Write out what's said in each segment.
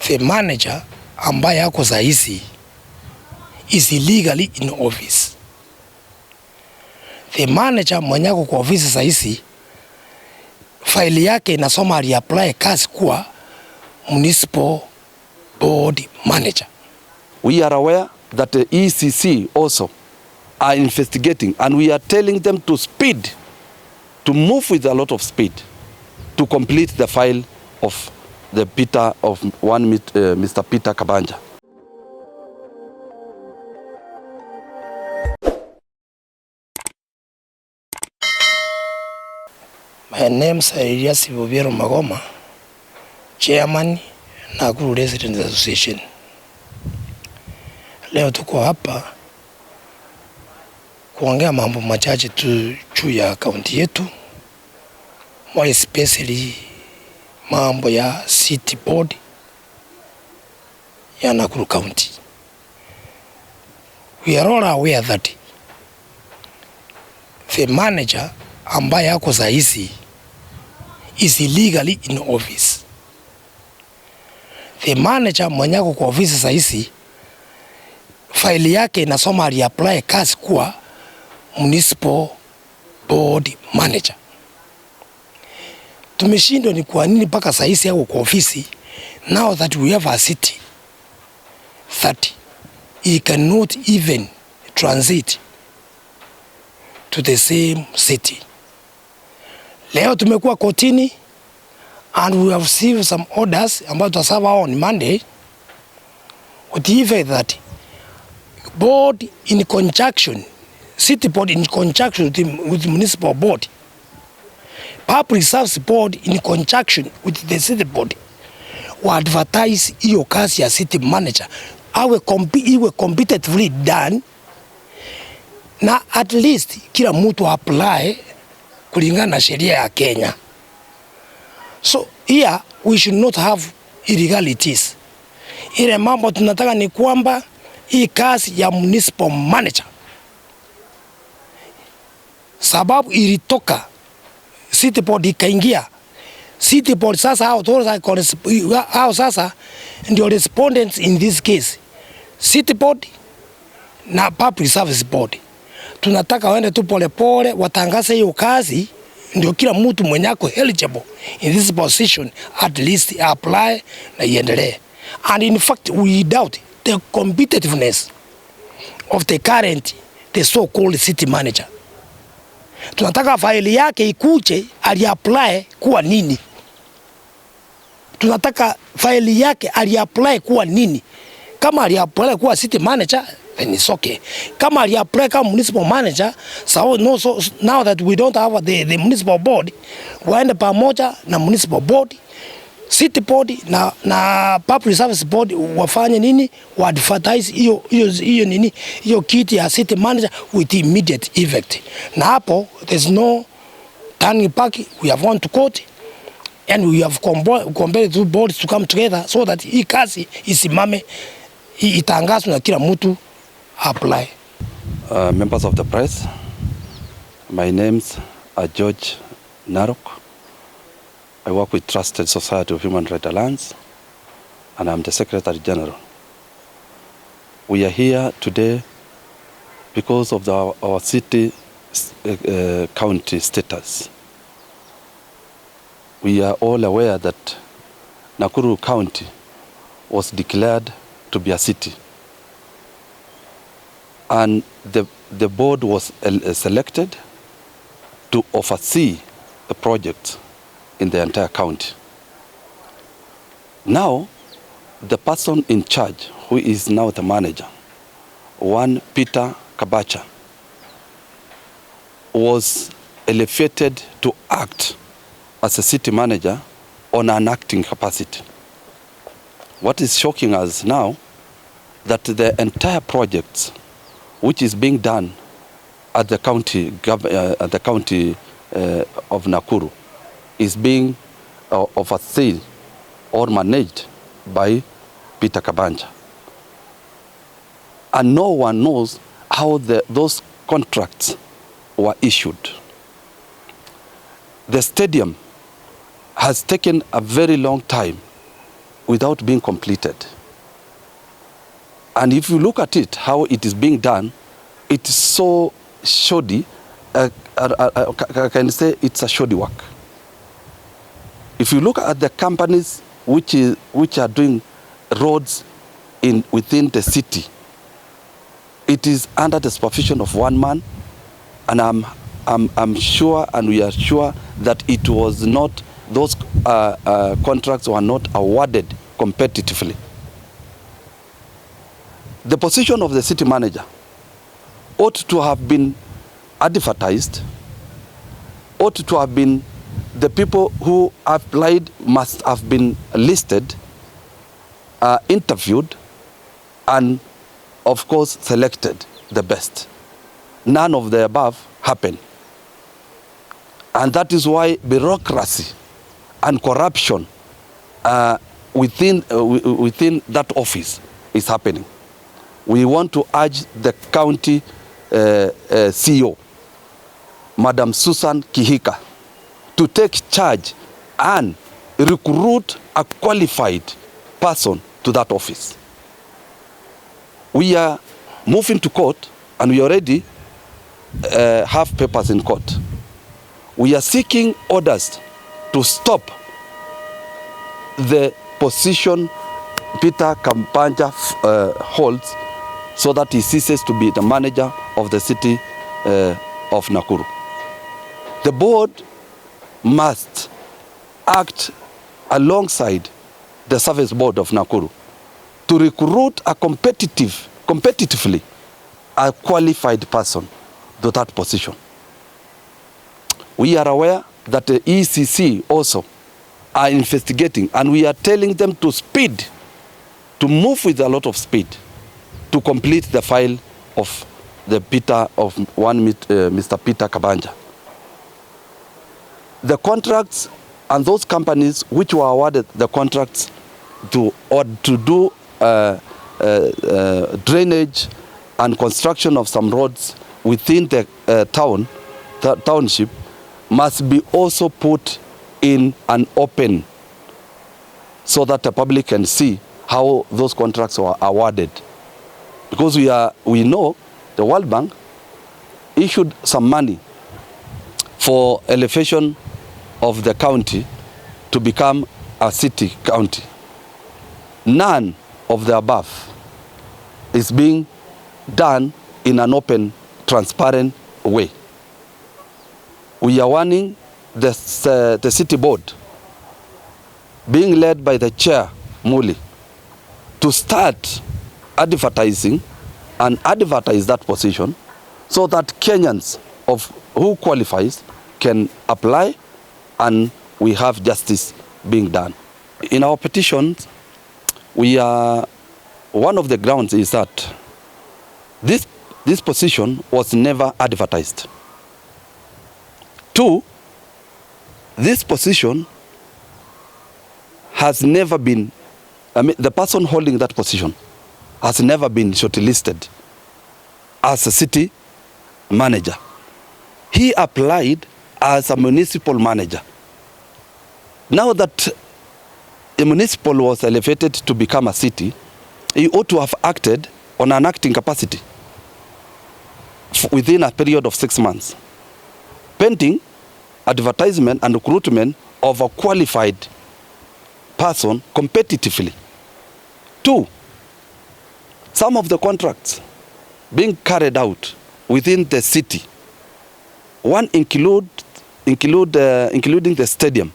the manager ambaye ako sahizi is illegally in office. The manager mwenye ako kwa ofisi sahizi, faili yake inasoma aliapply kazi kuwa municipal board manager. We are aware that the ECC also are investigating, and we are telling them to speed, to move with a lot of speed, to complete the file of the Mr. Peter Thabanja. My name is Magoma, Chairman Nakuru Residents Association. Leo tuko hapa kuongea mambo machache tu juu ya kaunti yetu, more especially mambo ya city board ya Nakuru County. We are all aware that the manager ambaye ako sahizi is illegally in office. The manager mwenye ako kwa ofisi sahizi, faili yake inasoma aliapply kazi kuwa municipal board manager. Tumeshindwa ni kwa nini mpaka sahizi ako kwa ofisi, now that we have a city that he cannot even transit to the same city. Leo tumekuwa kotini and we have received some orders ambayo tutasava on Monday with the effect that board in conjunction, city board in conjunction with the municipal board, public service board in conjunction with the city board, wa advertise hiyo kazi ya city manager iwe competitively done, na at least kila mtu apply kulingana na sheria ya Kenya. So here we should not have illegalities. Ile mambo tunataka ni kwamba hii kazi ya municipal manager, sababu ilitoka city board ikaingia city board, sasa hao sasa ndio respondents in this case, city board na public service board. Tunataka waende tu polepole watangaze hiyo kazi, ndio kila mtu mwenye ako eligible in this position at least apply na iendelee. And in fact we doubt the competitiveness of the current, the so-called city manager. Tunataka faili yake ikuje aliapply kuwa nini. Tunataka faili yake aliapply kuwa nini. Kama aliapply kuwa city manager, then it's okay. Kama aliapply kama municipal manager, so now that we don't have the municipal board, waende pamoja na municipal board, city board na public service board wafanye nini, wa advertise hiyo nini, hiyo kiti ya city manager with immediate effect. Na hapo there's no turning back. We have gone to court and we have compelled two boards to come together so that hii kazi isimame, itangazwe na kila mtu apply. Members of the press, my names are George Narok. I work with Trusted Society of Human Rights Alliance, and I'm the Secretary General. We are here today because of our city county status. We are all aware that Nakuru County was declared to be a city, and the board was selected to oversee the project in the entire county. Now, the person in charge, who is now the manager, Peter Thabanja, was elevated to act as a city manager on an acting capacity. What is shocking us now, that the entire project which is being done at the county of Nakuru is being overseen or managed by Peter Thabanja. And no one knows how those contracts were issued. The stadium has taken a very long time without being completed. And if you look at it, how it is being done, it is so shoddy. I can say it's a shoddy work. If you look at the companies which are doing roads within the city, it is under the supervision of one man, and I'm sure, and we are sure, that it was not, those contracts were not awarded competitively. The position of the city manager ought to have been advertised, ought to have been, the people who applied must have been listed, interviewed, and of course selected the best. None of the above happened. And that is why bureaucracy and corruption within that office is happening. We want to urge the county CEO, Madam Susan Kihika, to take charge and recruit a qualified person to that office. We are moving to court, and we already have papers in court. We are seeking orders to stop the position Peter Thabanja holds, so that he ceases to be the manager of the city of Nakuru. The board must act alongside the service board of Nakuru to recruit a competitively a qualified person to that position. We are aware that the ECC also are investigating, and we are telling them to move with a lot of speed, to complete the file of the Mr. Peter Thabanja. The contracts and those companies which were awarded the contracts to do drainage and construction of some roads within the township must be also put in an open, so that the public can see how those contracts were awarded. Because we know the World Bank issued some money for elevation of the county to become a city county. None of the above is being done in an open, transparent way. We are warning the city board, being led by the chair, Muli, to start advertising and advertise that position, so that Kenyans who qualifies can apply, and we have justice being done. In our petitions, one of the grounds is that this position was never advertised. 2, this position has never been, the person holding that position has never been shortlisted as a city manager. He applied as a municipal manager. Now that the municipal was elevated to become a city, he ought to have acted on an acting capacity within a period of 6 months, pending advertisement and recruitment of a qualified person competitively. 2, some of the contracts being carried out within the city, one including the stadium.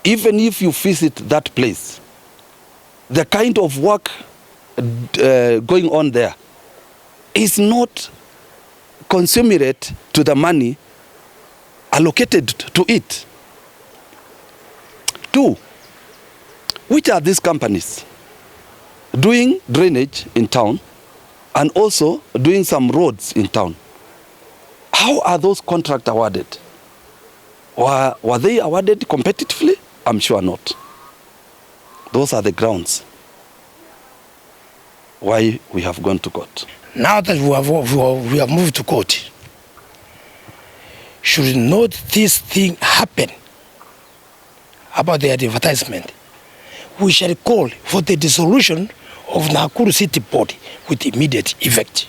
Even if you visit that place, the kind of work going on there is not commensurate to the money allocated to it. 2, which are these companies doing drainage in town and also doing some roads in town? How are those contracts awarded? Were they awarded competitively? I'm sure not. Those are the grounds why we have gone to court. Now that we have moved to court, should not this thing happen about the advertisement? we shall call for the dissolution of Nakuru City Board with immediate effect.